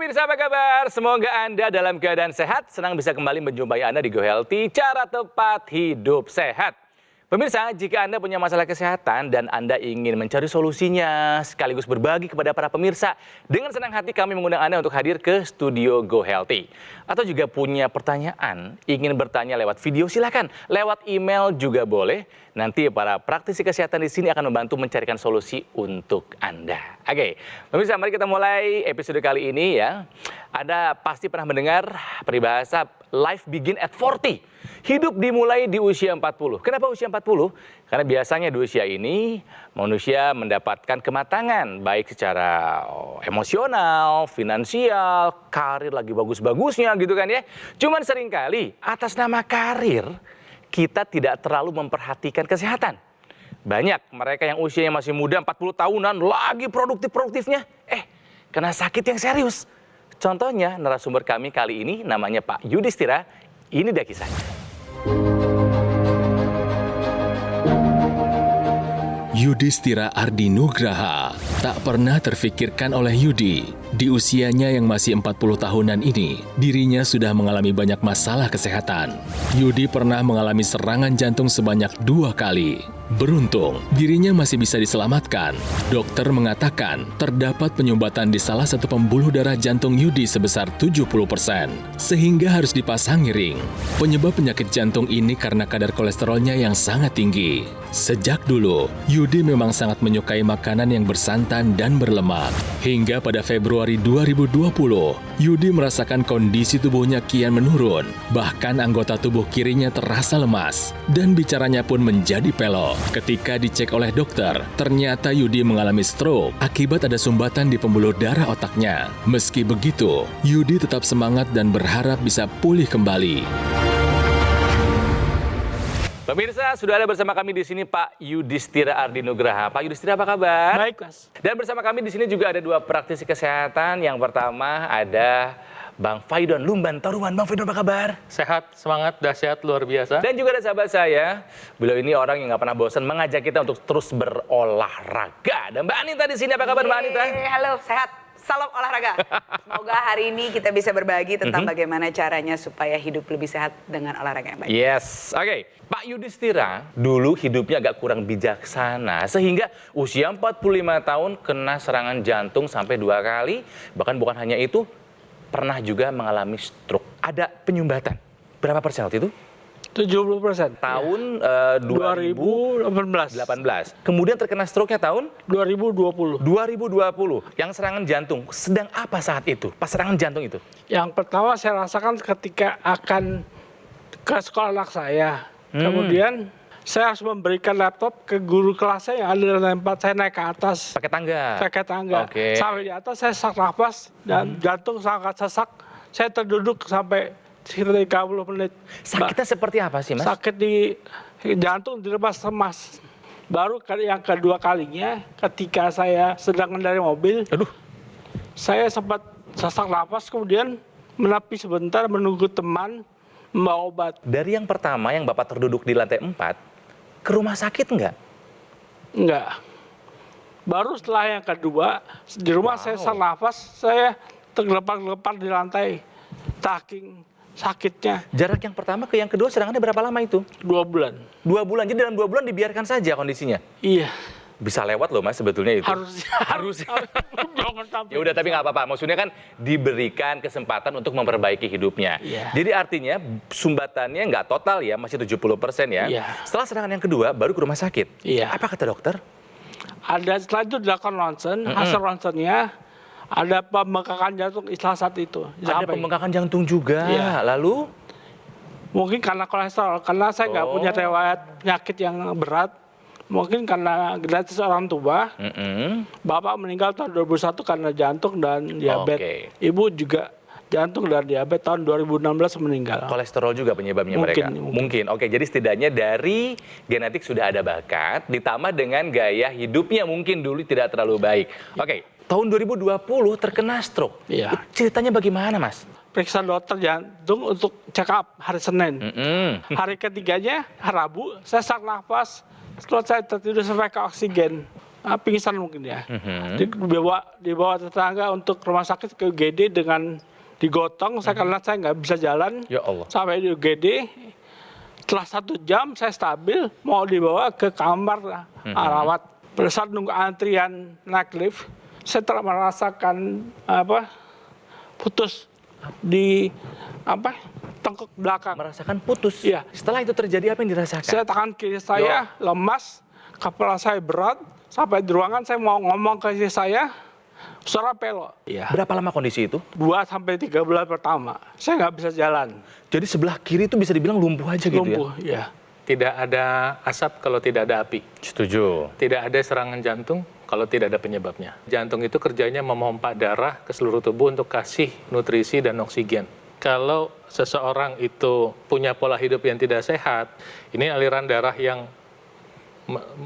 pemirsa, apa kabar? Semoga Anda dalam keadaan sehat, senang bisa kembali menjumpai Anda di Go Healthy, cara tepat hidup sehat. Pemirsa, jika Anda punya masalah kesehatan dan Anda ingin mencari solusinya sekaligus berbagi kepada para pemirsa, dengan senang hati kami mengundang Anda untuk hadir ke studio Go Healthy. Atau juga punya pertanyaan, ingin bertanya lewat video, silakan. Lewat email juga boleh. Nanti para praktisi kesehatan di sini akan membantu mencarikan solusi untuk Anda. Oke, pemirsa, mari kita mulai episode kali ini ya. Anda pasti pernah mendengar peribahasa life begin at 40. Hidup dimulai di usia 40. Kenapa usia 40? Karena biasanya di usia ini manusia mendapatkan kematangan baik secara emosional, finansial, karir lagi bagus-bagusnya gitu kan ya. Cuman seringkali atas nama karir kita tidak terlalu memperhatikan kesehatan. Banyak mereka yang usianya masih muda 40 tahunan lagi produktif-produktifnya kena sakit yang serius. Contohnya narasumber kami kali ini namanya Pak Yudhistira. Ini dia kisahnya. Yudhistira Ardi Nugraha tak pernah terfikirkan oleh Yudi. Di usianya yang masih 40 tahunan ini, dirinya sudah mengalami banyak masalah kesehatan. Yudi pernah mengalami serangan jantung sebanyak 2 kali. Beruntung, dirinya masih bisa diselamatkan. Dokter mengatakan terdapat penyumbatan di salah satu pembuluh darah jantung Yudi sebesar 70%, sehingga harus dipasangi ring. Penyebab penyakit jantung ini karena kadar kolesterolnya yang sangat tinggi. Sejak dulu, Yudi memang sangat menyukai makanan yang bersantan dan berlemak. Hingga pada Februari 2020, Yudi merasakan kondisi tubuhnya kian menurun. Bahkan anggota tubuh kirinya terasa lemas, dan bicaranya pun menjadi pelok. Ketika dicek oleh dokter, ternyata Yudi mengalami stroke akibat ada sumbatan di pembuluh darah otaknya. Meski begitu, Yudi tetap semangat dan berharap bisa pulih kembali. Pemirsa, sudah ada bersama kami di sini Pak Yudhistira Ardi Nugraha. Pak Yudhistira, apa kabar? Baik, Mas. Dan bersama kami di sini juga ada 2 praktisi kesehatan. Yang pertama ada Bang Faidon Lumban Taruman. Bang Faidon, apa kabar? Sehat, semangat, dahsyat, luar biasa. Dan juga ada sahabat saya, beliau ini orang yang nggak pernah bosan mengajak kita untuk terus berolahraga. Dan Mbak Anita di sini, apa kabar Mbak Anita? Halo, sehat. Salam olahraga. Semoga hari ini kita bisa berbagi tentang bagaimana caranya supaya hidup lebih sehat dengan olahraga yang baik. Yes, oke. Pak Yudhistira dulu hidupnya agak kurang bijaksana sehingga usia 45 tahun kena serangan jantung sampai 2 kali. Bahkan bukan hanya itu, pernah juga mengalami stroke. Ada penyumbatan. Berapa persen waktu itu? 70%. Tahun 2018. 2018. Kemudian terkena stroke-nya tahun 2020. 2020. Yang serangan jantung. Sedang apa saat itu? Pas serangan jantung itu? Yang pertama saya rasakan ketika akan ke sekolah anak saya. Kemudian saya harus memberikan laptop ke guru kelas saya yang ada di tempat saya naik ke atas. Pakai tangga? Pakai tangga. Oke. Sampai di atas saya sesak nafas dan jantung sangat sesak. Saya terduduk sampai sekitar 30 menit. Sakitnya seperti apa sih, Mas? Sakit di jantung diremas-remas. Baru yang kedua kalinya ketika saya sedang mengendarai mobil, saya sempat sesak napas, kemudian menepi sebentar menunggu teman membawa obat. Dari yang pertama yang Bapak terduduk di lantai 4, ke rumah sakit enggak? Enggak. Baru setelah yang kedua, di rumah saya sesak nafas, saya tergelepar-gelepar di lantai, saking sakitnya. Jarak yang pertama ke yang kedua serangannya berapa lama itu? 2 bulan. 2 bulan, jadi dalam 2 bulan dibiarkan saja kondisinya? Iya. Bisa lewat loh Mas sebetulnya itu. Harus. Jangan sampai. Ya udah, tapi nggak apa-apa. Maksudnya kan diberikan kesempatan untuk memperbaiki hidupnya. Iya. Jadi artinya sumbatannya nggak total ya, masih 70% ya. Iya. Setelah serangan yang kedua baru ke rumah sakit. Iya. Apa kata dokter? Setelah itu dilakukan ronsen, hasil ronsennya ada pembengkakan jantung istilah saat itu. Ada pembengkakan jantung juga. Iya. Lalu? Mungkin karena kolesterol, karena saya nggak punya riwayat penyakit yang berat. Mungkin karena gratis orang tua. Bapak meninggal tahun 2001 karena jantung dan diabetes. Ibu juga jantung dan diabetes tahun 2016 meninggal. Kolesterol juga penyebabnya Mungkin. mereka? Mungkin. Oke, jadi setidaknya dari genetik sudah ada bakat, ditambah dengan gaya hidupnya mungkin dulu tidak terlalu baik. Oke, tahun 2020 terkena stroke. Iya. Ceritanya bagaimana, Mas? Periksa dokter jantung untuk check up hari Senin. Hari ketiganya, Rabu, saya sesak nafas. Setelah saya tertidur sampai ke oksigen. pingsan mungkin ya. Dibawa tetangga untuk rumah sakit ke UGD dengan digotong. Karena saya nggak bisa jalan. Ya Allah. Sampai di UGD. Setelah 1 jam saya stabil, mau dibawa ke kamar rawat. Pada saat nunggu antrian naik lift, saya telah merasakan putus di tengkuk belakang. Merasakan putus. Iya. Setelah itu terjadi apa yang dirasakan? Saya tangan kiri saya lemas, kepala saya berat. Sampai di ruangan saya mau ngomong ke istri saya, suara pelok. Iya. Berapa lama kondisi itu? 2-3 bulan pertama, saya nggak bisa jalan. Jadi sebelah kiri itu bisa dibilang lumpuh aja gitu ya? Lumpuh, ya. Tidak ada asap kalau tidak ada api. Setuju. Tidak ada serangan jantung kalau tidak ada penyebabnya. Jantung itu kerjanya memompa darah ke seluruh tubuh untuk kasih nutrisi dan oksigen. Kalau seseorang itu punya pola hidup yang tidak sehat, ini aliran darah yang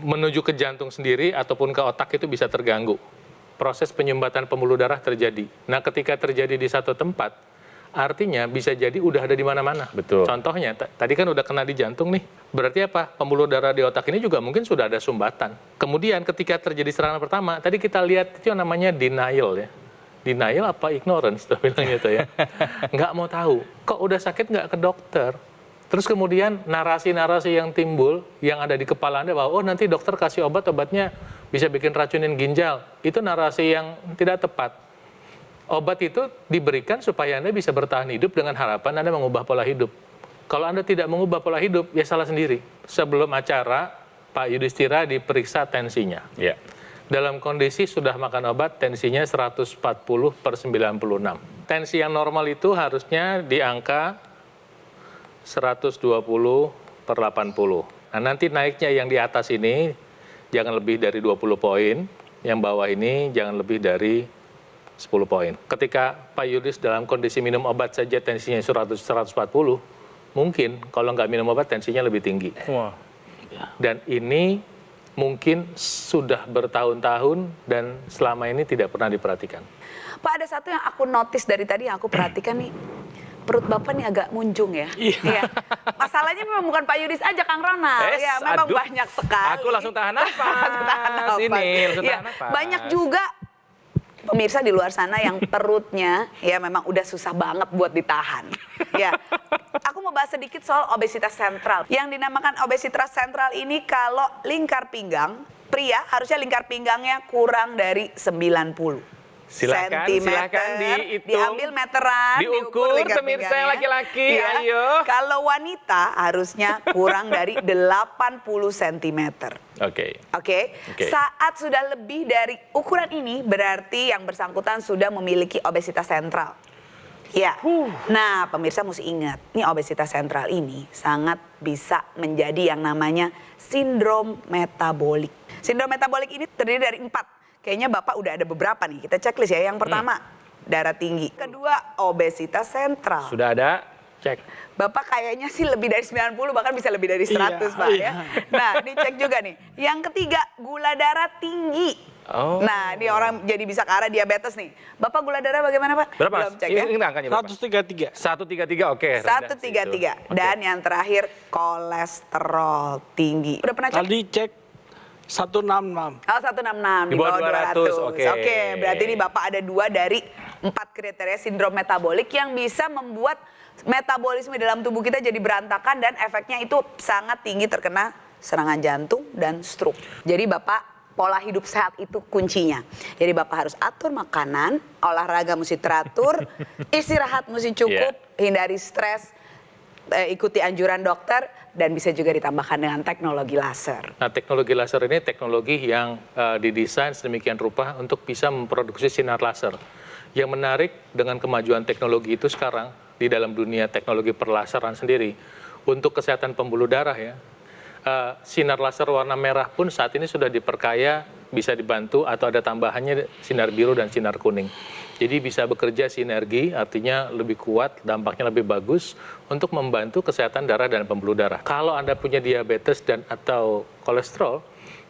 menuju ke jantung sendiri ataupun ke otak itu bisa terganggu. Proses penyumbatan pembuluh darah terjadi. Nah, ketika terjadi di satu tempat, artinya bisa jadi udah ada di mana-mana. Betul. Contohnya, tadi kan udah kena di jantung nih. Berarti apa? Pembuluh darah di otak ini juga mungkin sudah ada sumbatan. Kemudian ketika terjadi serangan pertama, tadi kita lihat itu yang namanya denial ya. Denial apa ignorance, kita bilangnya itu ya. Nggak mau tahu. Kok udah sakit nggak ke dokter? Terus kemudian narasi-narasi yang timbul, yang ada di kepala Anda bahwa, oh nanti dokter kasih obat-obatnya bisa bikin racunin ginjal. Itu narasi yang tidak tepat. Obat itu diberikan supaya Anda bisa bertahan hidup dengan harapan Anda mengubah pola hidup. Kalau Anda tidak mengubah pola hidup, ya salah sendiri. Sebelum acara, Pak Yudhistira diperiksa tensinya. Ya. Dalam kondisi sudah makan obat, tensinya 140/96. Tensi yang normal itu harusnya di angka 120/80. Nah, nanti naiknya yang di atas ini jangan lebih dari 20 poin, yang bawah ini jangan lebih dari 10 poin. Ketika Pak Yudhis dalam kondisi minum obat saja tensinya 140, mungkin kalau nggak minum obat tensinya lebih tinggi. Wah. Dan ini mungkin sudah bertahun-tahun dan selama ini tidak pernah diperhatikan. Pak, ada satu yang aku notice dari tadi yang aku perhatikan nih. Perut Bapak nih agak munjung ya. Iya. Masalahnya memang bukan Pak Yudhis aja, Kang Ronald. Ya, memang aduh. banyak sekali. Aku langsung tahan nafas. Langsung tahan nafas. Banyak juga pemirsa di luar sana yang perutnya ya memang udah susah banget buat ditahan. Ya. Aku mau bahas sedikit soal obesitas sentral. Yang dinamakan obesitas sentral ini kalau lingkar pinggang, pria harusnya lingkar pinggangnya kurang dari 90 Silakan dihitung. Diambil meteran, diukur lingkar pemirsa pinggangnya. laki-laki, Ya. ayo. Kalau wanita harusnya kurang dari 80 cm. Oke. Oke. Saat sudah lebih dari ukuran ini berarti yang bersangkutan sudah memiliki obesitas sentral. Ya. Nah, pemirsa mesti ingat, nih obesitas sentral ini sangat bisa menjadi yang namanya sindrom metabolik. Sindrom metabolik ini terdiri dari 4. Kayaknya Bapak udah ada beberapa nih. Kita checklist ya. Yang pertama, darah tinggi. Kedua, obesitas sentral. Sudah ada? Cek. Bapak kayaknya sih lebih dari 90, bahkan bisa lebih dari 100, Pak ya. Nah, dicek juga nih. Yang ketiga, gula darah tinggi. Oh. Nah, ini orang jadi bisa ke arah diabetes nih. Bapak gula darah bagaimana, Pak? Berapa? Belum cek ya. Ini angkanya berapa? 133. 133, oke. rendah 133. situ. Dan yang terakhir, kolesterol tinggi. Udah pernah cek? Tadi cek 166. Oh, 166 Di bawah 200, oke. Oke, berarti ini Bapak ada 2 dari 4 kriteria sindrom metabolik yang bisa membuat metabolisme dalam tubuh kita jadi berantakan dan efeknya itu sangat tinggi terkena serangan jantung dan stroke. Jadi Bapak pola hidup sehat itu kuncinya. Jadi Bapak harus atur makanan, olahraga mesti teratur, istirahat mesti cukup, hindari stres, ikuti anjuran dokter, dan bisa juga ditambahkan dengan teknologi laser. Nah, teknologi laser ini teknologi yang didesain sedemikian rupa untuk bisa memproduksi sinar laser. Yang menarik dengan kemajuan teknologi itu sekarang di dalam dunia teknologi perlaseran sendiri, untuk kesehatan pembuluh darah ya, sinar laser warna merah pun saat ini sudah diperkaya, bisa dibantu atau ada tambahannya sinar biru dan sinar kuning. Jadi bisa bekerja sinergi, artinya lebih kuat, dampaknya lebih bagus untuk membantu kesehatan darah dan pembuluh darah. Kalau Anda punya diabetes dan atau kolesterol,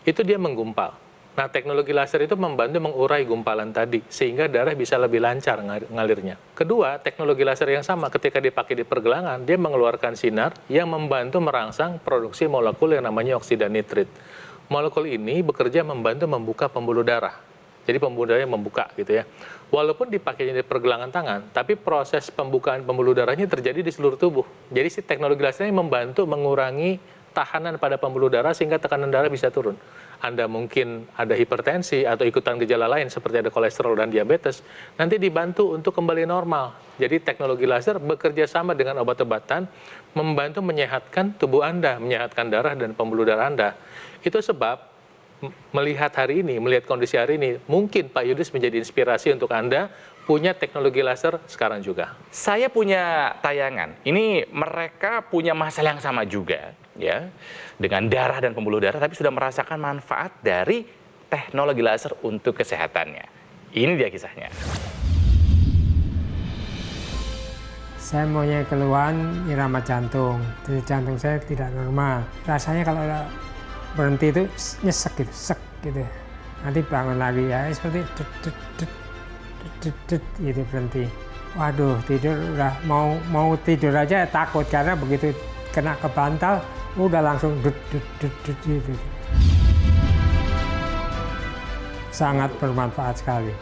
itu dia menggumpal. Nah, teknologi laser itu membantu mengurai gumpalan tadi, sehingga darah bisa lebih lancar ngalirnya. Kedua, teknologi laser yang sama ketika dipakai di pergelangan, dia mengeluarkan sinar yang membantu merangsang produksi molekul yang namanya oksida nitrit. Molekul ini bekerja membantu membuka pembuluh darah. Jadi pembuluh darahnya membuka gitu ya. Walaupun dipakainya di pergelangan tangan, tapi proses pembukaan pembuluh darahnya terjadi di seluruh tubuh. Jadi si teknologi laser ini membantu mengurangi tahanan pada pembuluh darah sehingga tekanan darah bisa turun. Anda mungkin ada hipertensi atau ikutan gejala lain seperti ada kolesterol dan diabetes, nanti dibantu untuk kembali normal. Jadi teknologi laser bekerja sama dengan obat-obatan, membantu menyehatkan tubuh Anda, menyehatkan darah dan pembuluh darah Anda. Itu sebab melihat hari ini, melihat kondisi hari ini, mungkin Pak Yudis menjadi inspirasi untuk Anda punya teknologi laser sekarang juga. Saya punya tayangan. Ini mereka punya masalah yang sama juga, ya, dengan darah dan pembuluh darah, tapi sudah merasakan manfaat dari teknologi laser untuk kesehatannya. Ini dia kisahnya. Saya punya keluhan irama jantung, jadi jantung saya tidak normal. Rasanya kalau berhenti itu nyesek gitu, sek gitu. Nanti bangun lagi ya, seperti gitu berhenti. Waduh, tidur udah mau tidur aja takut karena begitu kena ke bantal udah langsung gitu. Sangat bermanfaat sekali.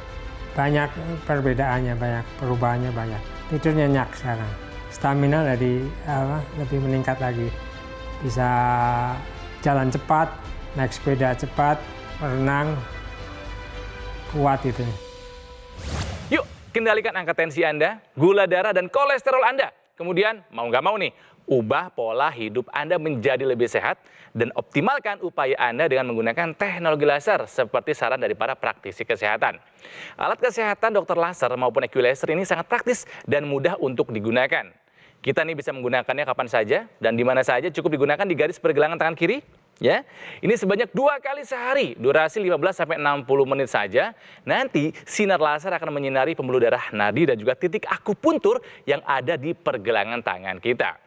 Banyak perbedaannya, banyak perubahannya banyak. Tidur nyenyak sekarang. Stamina lebih meningkat lagi. Bisa jalan cepat, naik sepeda cepat, berenang, kuat itu. Yuk, kendalikan angka tensi Anda, gula darah, dan kolesterol Anda. Kemudian, mau nggak mau nih, ubah pola hidup Anda menjadi lebih sehat dan optimalkan upaya Anda dengan menggunakan teknologi laser seperti saran dari para praktisi kesehatan. Alat kesehatan dokter laser maupun AccuLaser ini sangat praktis dan mudah untuk digunakan. Kita nih bisa menggunakannya kapan saja dan di mana saja, cukup digunakan di garis pergelangan tangan kiri. Ya, ini sebanyak 2 kali sehari, durasi 15-60 menit saja. Nanti sinar laser akan menyinari pembuluh darah, nadi, dan juga titik akupuntur yang ada di pergelangan tangan kita.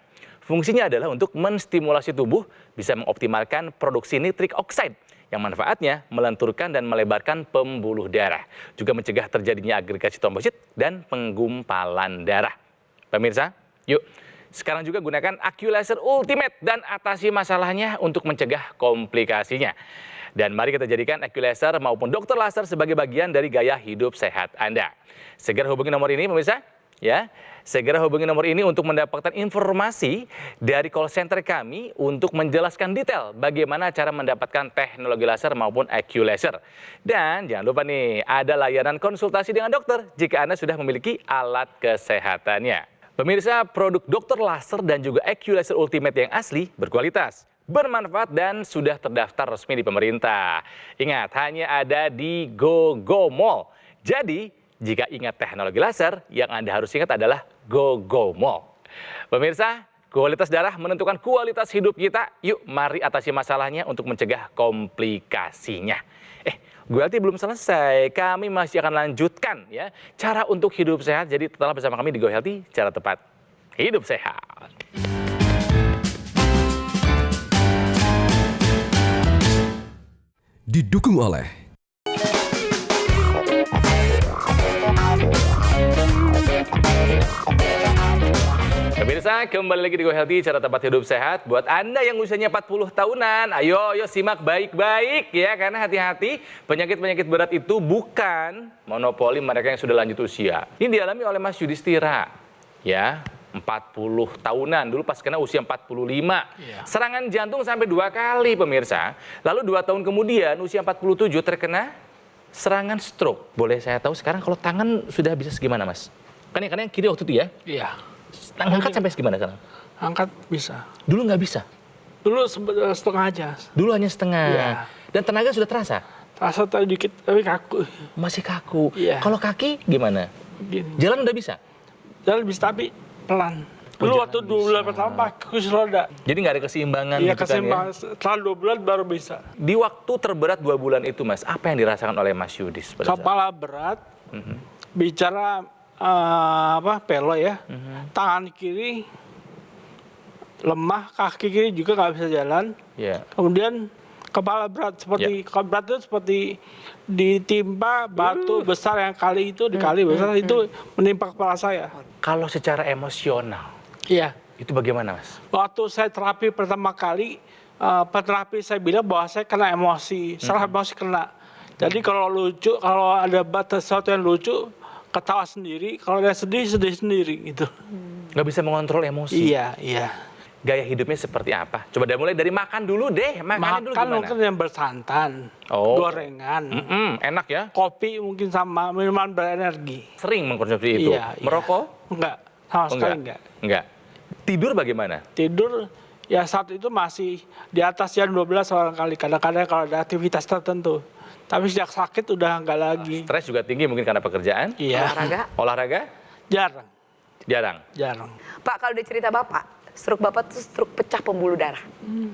Fungsinya adalah untuk menstimulasi tubuh, bisa mengoptimalkan produksi nitrik oxide yang manfaatnya melenturkan dan melebarkan pembuluh darah, juga mencegah terjadinya agregasi trombosit dan penggumpalan darah. Pemirsa, yuk sekarang juga gunakan AccuLaser Ultimate dan atasi masalahnya untuk mencegah komplikasinya. Dan mari kita jadikan AccuLaser maupun dokter laser sebagai bagian dari gaya hidup sehat Anda. Segera hubungi nomor ini pemirsa. Ya, segera hubungi nomor ini untuk mendapatkan informasi dari call center kami untuk menjelaskan detail bagaimana cara mendapatkan teknologi laser maupun AccuLaser. Dan jangan lupa nih, ada layanan konsultasi dengan dokter jika Anda sudah memiliki alat kesehatannya. Pemirsa, produk dokter laser dan juga AccuLaser Ultimate yang asli, berkualitas, bermanfaat, dan sudah terdaftar resmi di pemerintah. Ingat, hanya ada di GoGo Mall. Jadi, jika ingat teknologi laser, yang Anda harus ingat adalah GoGo Mall. Pemirsa, kualitas darah menentukan kualitas hidup kita. Yuk, mari atasi masalahnya untuk mencegah komplikasinya. GoHealthy belum selesai, kami masih akan lanjutkan ya cara untuk hidup sehat. Jadi tetaplah bersama kami di GoHealthy, cara tepat hidup sehat. Didukung oleh Pemirsa, kembali lagi di GoHealthy, cara tepat hidup sehat. Buat Anda yang usianya 40 tahunan, ayo simak baik-baik ya, karena hati-hati, penyakit-penyakit berat itu bukan monopoli mereka yang sudah lanjut usia. Ini dialami oleh Mas Yudhistira, ya, 40 tahunan, dulu pas kena usia 45. Ya. Serangan jantung sampai 2 kali pemirsa. Lalu 2 tahun kemudian, usia 47 terkena serangan stroke. Boleh saya tahu sekarang kalau tangan sudah bisa segimana Mas? Kan yang kiri waktu itu ya? Iya. Angkat sampai segimana sekarang? Angkat bisa. Dulu nggak bisa? Dulu setengah aja. Dulu hanya setengah. Iya. Dan tenaga sudah terasa? Terasa tadi dikit, tapi kaku. Masih kaku. Iya. Kalau kaki gimana? Gini. Jalan udah bisa? Jalan bisa, tapi pelan. Dulu waktu 2 bulan pertama pakai kursi roda. Jadi nggak ada keseimbangan Iya, gitu keseimbangan. kan ya? Setelah 2 bulan baru bisa. Di waktu terberat 2 bulan itu Mas, apa yang dirasakan oleh Mas Yudis? Kepala berat, bicara pelo ya, tangan kiri lemah, kaki kiri juga nggak bisa jalan. Yeah. Kemudian Kepala berat seperti kepala berat itu seperti ditimpa batu besar yang kali itu dikali besar itu menimpa kepala saya. Kalau secara emosional, Iya. itu bagaimana, Mas? Waktu saya terapi pertama kali, peterapi saya bilang bahwa saya kena emosi, salah emosi kena. Jadi kalau lucu, kalau ada sesuatu yang lucu, ketawa sendiri. Kalau ada sedih, sedih sendiri gitu. Nggak bisa mengontrol emosi. Iya, iya. Gaya hidupnya seperti apa? Coba mulai dari makan dulu deh. Makannya dulu Makan gimana? mungkin yang bersantan, Oh. gorengan, Enak ya. kopi mungkin sama minuman berenergi. Sering mengkonsumsi itu. Iya, iya. Merokok? Enggak, sama sekali enggak. Enggak. Tidur bagaimana? Tidur ya saat itu masih di atas jam 12 barangkali. Kadang-kadang kalau ada aktivitas tertentu. Tapi sejak sakit udah enggak lagi. Stres juga tinggi mungkin karena pekerjaan. Iya. Olahraga? Olahraga? Jarang, Jarang. jarang. Pak, kalau udah cerita Bapak, stroke Bapak itu stroke pecah pembuluh darah.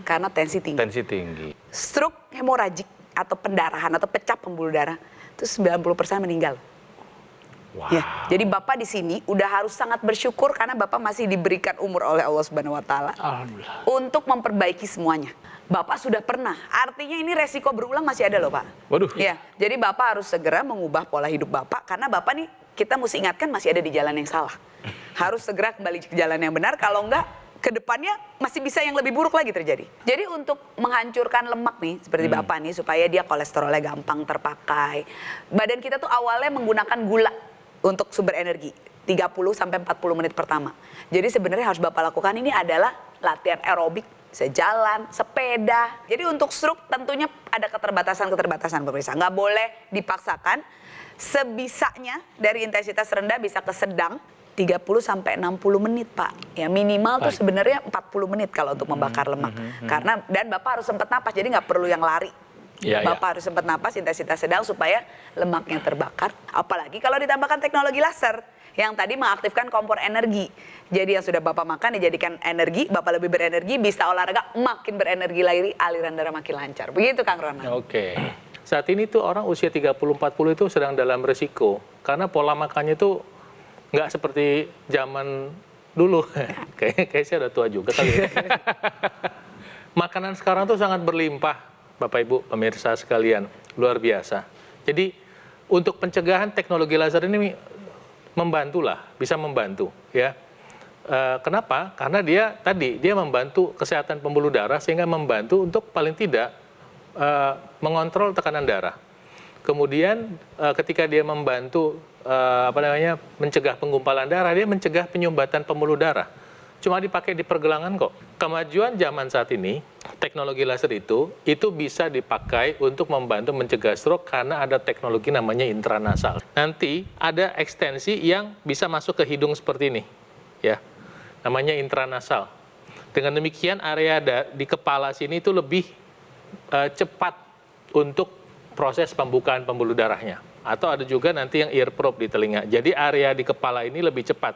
Karena tensi tinggi. Tensi tinggi. Stroke hemoragik atau pendarahan atau pecah pembuluh darah itu 90% meninggal. Wow. Ya, jadi Bapak di sini udah harus sangat bersyukur karena Bapak masih diberikan umur oleh Allah Subhanahu wa taala Alhamdulillah. untuk memperbaiki semuanya. Bapak sudah pernah. Artinya ini resiko berulang masih ada loh, Pak. Waduh. Ya, jadi Bapak harus segera mengubah pola hidup Bapak karena Bapak nih kita mesti ingatkan masih ada di jalan yang salah. Harus segera kembali ke jalan yang benar, kalau enggak ke depannya masih bisa yang lebih buruk lagi terjadi. Jadi untuk menghancurkan lemak nih seperti Bapak nih supaya dia kolesterolnya gampang terpakai. Badan kita tuh awalnya menggunakan gula untuk sumber energi 30 sampai 40 menit pertama. Jadi sebenarnya harus Bapak lakukan ini adalah latihan aerobik, sejalan, sepeda. Jadi untuk stroke tentunya ada keterbatasan-keterbatasan pemirsa. Nggak boleh dipaksakan. Sebisanya dari intensitas rendah bisa ke sedang 30 sampai 60 menit, Pak. Ya minimal tuh sebenarnya 40 menit kalau untuk membakar lemak. Karena dan Bapak harus sempat napas, jadi nggak perlu yang lari. Ya, Bapak harus sempat napas intensitas sedang supaya lemaknya terbakar. Apalagi kalau ditambahkan teknologi laser yang tadi mengaktifkan kompor energi. Jadi yang sudah Bapak makan dijadikan energi, Bapak lebih berenergi, bisa olahraga makin berenergi lagi, aliran darah makin lancar. Begitu Kang Ronald. Oke. Saat ini tuh orang usia 30-40 itu sedang dalam resiko. Karena pola makannya itu nggak seperti zaman dulu. Kayak saya udah tua juga kali ya. Makanan sekarang tuh sangat berlimpah, Bapak Ibu pemirsa sekalian. Luar biasa. Jadi untuk pencegahan teknologi laser ini membantulah, bisa membantu ya. Kenapa? Karena dia membantu kesehatan pembuluh darah sehingga membantu untuk paling tidak mengontrol tekanan darah. Kemudian ketika dia membantu mencegah penggumpalan darah, dia mencegah penyumbatan pembuluh darah. Cuma dipakai di pergelangan kok. Kemajuan zaman saat ini, teknologi laser itu bisa dipakai untuk membantu mencegah stroke karena ada teknologi namanya intranasal. Nanti ada ekstensi yang bisa masuk ke hidung seperti ini, ya, namanya intranasal. Dengan demikian area di kepala sini itu lebih cepat untuk proses pembukaan pembuluh darahnya. Atau ada juga nanti yang ear probe di telinga. Jadi area di kepala ini lebih cepat.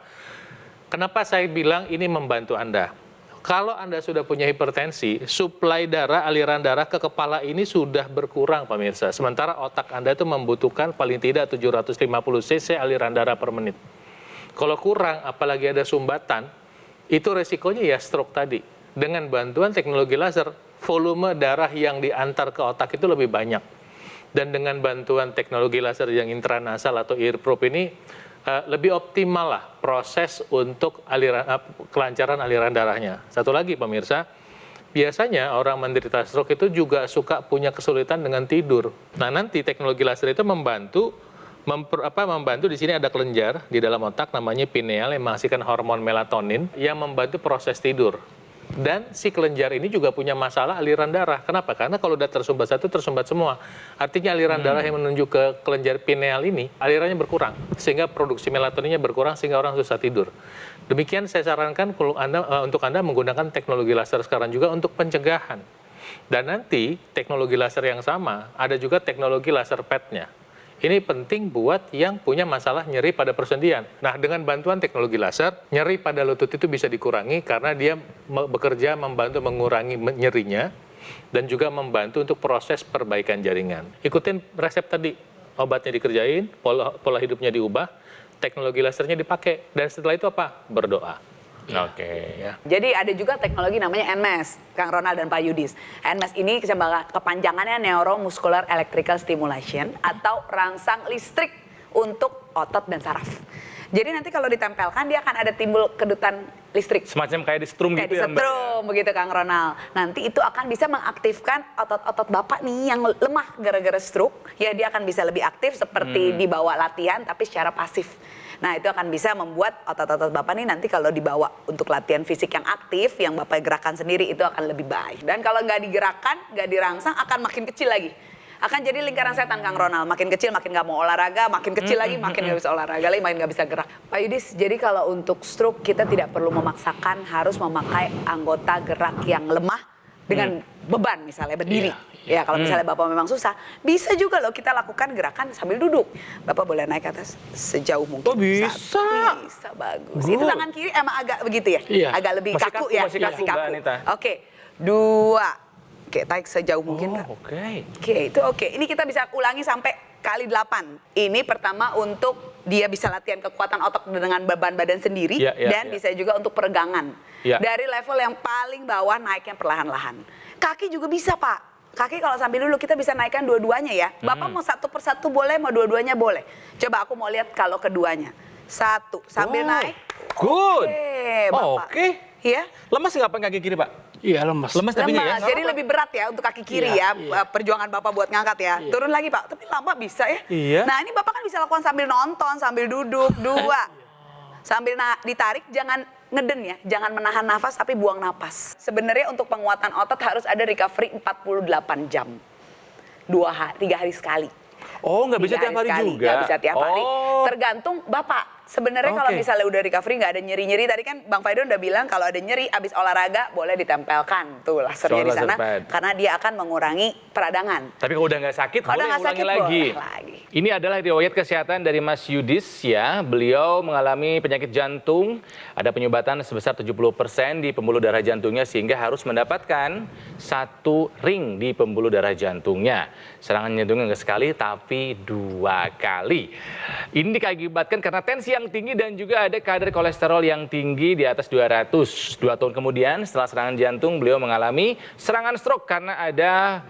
Kenapa saya bilang ini membantu Anda? Kalau Anda sudah punya hipertensi, suplai darah, aliran darah ke kepala ini sudah berkurang, pemirsa. Sementara otak Anda itu membutuhkan paling tidak 750 cc aliran darah per menit. Kalau kurang, apalagi ada sumbatan, itu resikonya ya stroke tadi. Dengan bantuan teknologi laser, volume darah yang diantar ke otak itu lebih banyak. Dan dengan bantuan teknologi laser yang intranasal atau ear probe ini, lebih optimal lah proses untuk kelancaran aliran darahnya. Satu lagi pemirsa, biasanya orang menderita stroke itu juga suka punya kesulitan dengan tidur. Nah nanti teknologi laser itu membantu di sini ada kelenjar di dalam otak namanya pineal yang menghasilkan hormon melatonin yang membantu proses tidur. Dan si kelenjar ini juga punya masalah aliran darah. Kenapa? Karena kalau udah tersumbat satu, tersumbat semua. Artinya aliran darah yang menuju ke kelenjar pineal ini, alirannya berkurang. Sehingga produksi melatoninnya berkurang, sehingga orang susah tidur. Demikian saya sarankan untuk Anda menggunakan teknologi laser sekarang juga untuk pencegahan. Dan nanti teknologi laser yang sama, ada juga teknologi laser PET-nya. Ini penting buat yang punya masalah nyeri pada persendian. Nah, dengan bantuan teknologi laser, nyeri pada lutut itu bisa dikurangi karena dia bekerja membantu mengurangi nyerinya dan juga membantu untuk proses perbaikan jaringan. Ikutin resep tadi, obatnya dikerjain, pola hidupnya diubah, teknologi lasernya dipakai. Dan setelah itu apa? Berdoa. Oke. Ya. Jadi ada juga teknologi namanya NMES, Kang Ronald dan Pak Yudis. NMES ini kepanjangannya Neuromuscular Electrical Stimulation atau rangsang listrik untuk otot dan saraf. Jadi nanti kalau ditempelkan dia akan ada timbul kedutan listrik. Semacam kayak di strum Kayak gitu ya, Mbak? disetrum begitu Kang Ronald. Nanti itu akan bisa mengaktifkan otot-otot Bapak nih yang lemah gara-gara stroke. Ya dia akan bisa lebih aktif seperti dibawa latihan tapi secara pasif. Nah itu akan bisa membuat otot-otot Bapak nih nanti kalau dibawa untuk latihan fisik yang aktif, yang Bapak gerakan sendiri itu akan lebih baik. Dan kalau nggak digerakkan, nggak dirangsang akan makin kecil lagi. Akan jadi lingkaran setan Kang Ronald, makin kecil makin nggak mau olahraga, makin kecil lagi makin nggak bisa olahraga lagi, makin nggak bisa gerak. Pak Yudis, jadi kalau untuk stroke kita tidak perlu memaksakan harus memakai anggota gerak yang lemah dengan beban misalnya berdiri. Ya kalau misalnya Bapak memang susah, bisa juga loh kita lakukan gerakan sambil duduk. Bapak boleh naik ke atas sejauh mungkin. Oh, bisa. Bisa, bagus. Itu tangan kiri emang agak begitu ya? Iya. Agak lebih Masih kaku kaku, ya? masih kaku, Mbak Anita. Oke, 2. Oke, tarik sejauh mungkin Kak. Oke. Oke, itu oke. Ini kita bisa ulangi sampai kali 8. Ini pertama untuk dia bisa latihan kekuatan otot dengan beban badan sendiri. Ya, ya, dan ya. bisa juga untuk peregangan. Ya. Dari level yang paling bawah naiknya perlahan-lahan. Kaki juga bisa Pak. Kaki kalau sambil dulu kita bisa naikkan dua-duanya ya. Bapak mau satu persatu boleh, mau dua-duanya boleh. Coba aku mau lihat kalau keduanya. 1, sambil naik. Good. Oke, Bapak. Oke. Ya. Lemas nggak pakai kaki kiri, Pak? Iya lemas. Lemas tapi ya? Lemas, jadi lebih berat ya untuk kaki kiri Iya, ya. Perjuangan Bapak buat ngangkat ya. Turun lagi Pak, tapi lama bisa ya. Iya. Nah ini Bapak kan bisa lakukan sambil nonton, sambil duduk. 2. Sambil ditarik jangan ngeden ya, jangan menahan nafas tapi buang nafas. Sebenarnya untuk penguatan otot harus ada recovery 48 jam. 3 hari sekali. Oh, nggak bisa 3 tiap hari sekali. juga? Nggak bisa tiap hari. Oh. Tergantung Bapak. Sebenarnya kalau Oke. misalnya udah recovery nggak ada nyeri-nyeri, tadi kan Bang Faidon udah bilang kalau ada nyeri abis olahraga boleh ditempelkan tuh lasernya di Laser sana pad. karena dia akan mengurangi peradangan. Tapi kalau udah nggak sakit, Kalau boleh udah nggak ulangi sakit, lagi. boleh lagi. Ini adalah riwayat kesehatan dari Mas Yudis ya. Beliau mengalami penyakit jantung, ada penyumbatan sebesar 70% di pembuluh darah jantungnya sehingga harus mendapatkan 1 ring di pembuluh darah jantungnya. Serangan jantungnya nggak sekali tapi 2 kali. Ini diakibatkan karena tensi yang tinggi dan juga ada kadar kolesterol yang tinggi di atas 200. 2 tahun kemudian setelah serangan jantung beliau mengalami serangan stroke karena ada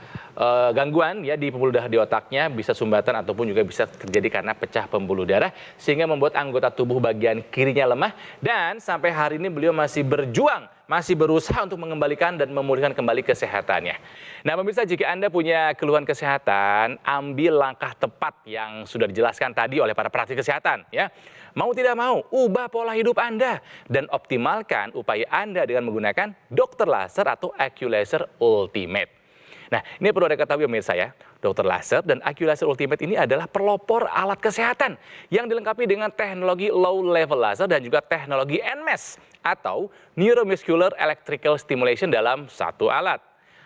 gangguan ya di pembuluh darah di otaknya, bisa sumbatan ataupun juga bisa terjadi karena pecah pembuluh darah sehingga membuat anggota tubuh bagian kirinya lemah dan sampai hari ini beliau masih berjuang, masih berusaha untuk mengembalikan dan memulihkan kembali kesehatannya. Nah pemirsa, jika Anda punya keluhan kesehatan, ambil langkah tepat yang sudah dijelaskan tadi oleh para praktisi kesehatan ya. Mau tidak mau, ubah pola hidup Anda dan optimalkan upaya Anda dengan menggunakan Dr. Laser atau AccuLaser Ultimate. Nah, ini perlu Anda ketahui pemirsa ya, Dr. Laser dan AccuLaser Ultimate ini adalah pelopor alat kesehatan yang dilengkapi dengan teknologi low level laser dan juga teknologi NMES atau Neuromuscular Electrical Stimulation dalam satu alat.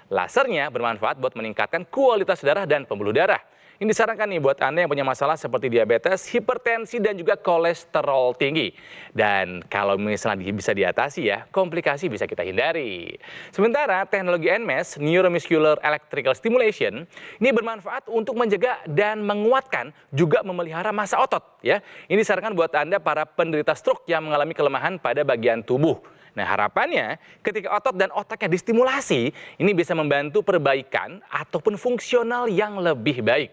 Lasernya bermanfaat buat meningkatkan kualitas darah dan pembuluh darah. Ini disarankan nih buat Anda yang punya masalah seperti diabetes, hipertensi, dan juga kolesterol tinggi. Dan kalau misalnya bisa diatasi ya, komplikasi bisa kita hindari. Sementara teknologi NMES, Neuromuscular Electrical Stimulation, ini bermanfaat untuk menjaga dan menguatkan juga memelihara massa otot. Ya, ini disarankan buat Anda para penderita stroke yang mengalami kelemahan pada bagian tubuh. Nah harapannya ketika otot dan otaknya distimulasi, ini bisa membantu perbaikan ataupun fungsional yang lebih baik.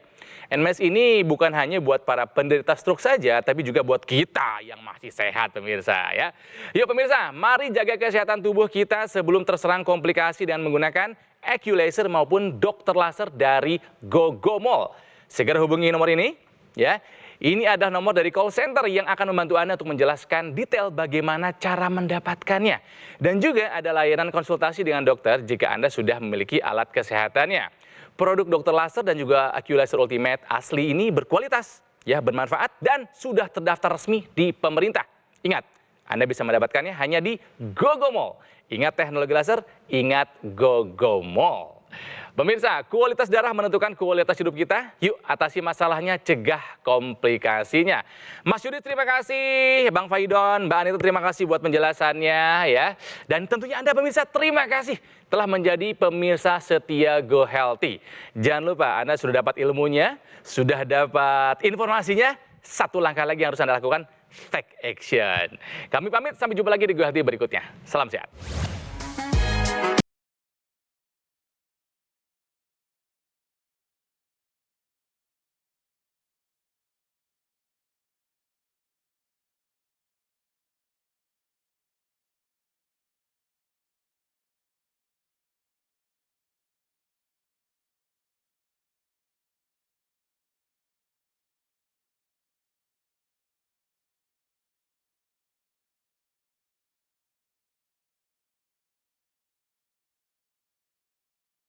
NMES ini bukan hanya buat para penderita stroke saja, tapi juga buat kita yang masih sehat pemirsa ya. Yuk pemirsa, mari jaga kesehatan tubuh kita sebelum terserang komplikasi dengan menggunakan AccuLaser maupun Dr. Laser dari Gogomol. Segera hubungi nomor ini ya. Ini adalah nomor dari call center yang akan membantu Anda untuk menjelaskan detail bagaimana cara mendapatkannya. Dan juga ada layanan konsultasi dengan dokter jika Anda sudah memiliki alat kesehatannya. Produk Dr. Laser dan juga AccuLaser Ultimate asli ini berkualitas, ya bermanfaat dan sudah terdaftar resmi di pemerintah. Ingat, Anda bisa mendapatkannya hanya di Gogomol. Ingat teknologi laser, ingat Gogomol. Pemirsa, kualitas darah menentukan kualitas hidup kita. Yuk atasi masalahnya, cegah komplikasinya. Mas Yudis terima kasih, Bang Faidon, Mbak Anita terima kasih buat penjelasannya ya. Dan tentunya Anda pemirsa terima kasih telah menjadi pemirsa setia Go Healthy. Jangan lupa Anda sudah dapat ilmunya, sudah dapat informasinya. Satu langkah lagi yang harus Anda lakukan, take action. Kami pamit, sampai jumpa lagi di Go Healthy berikutnya. Salam sehat.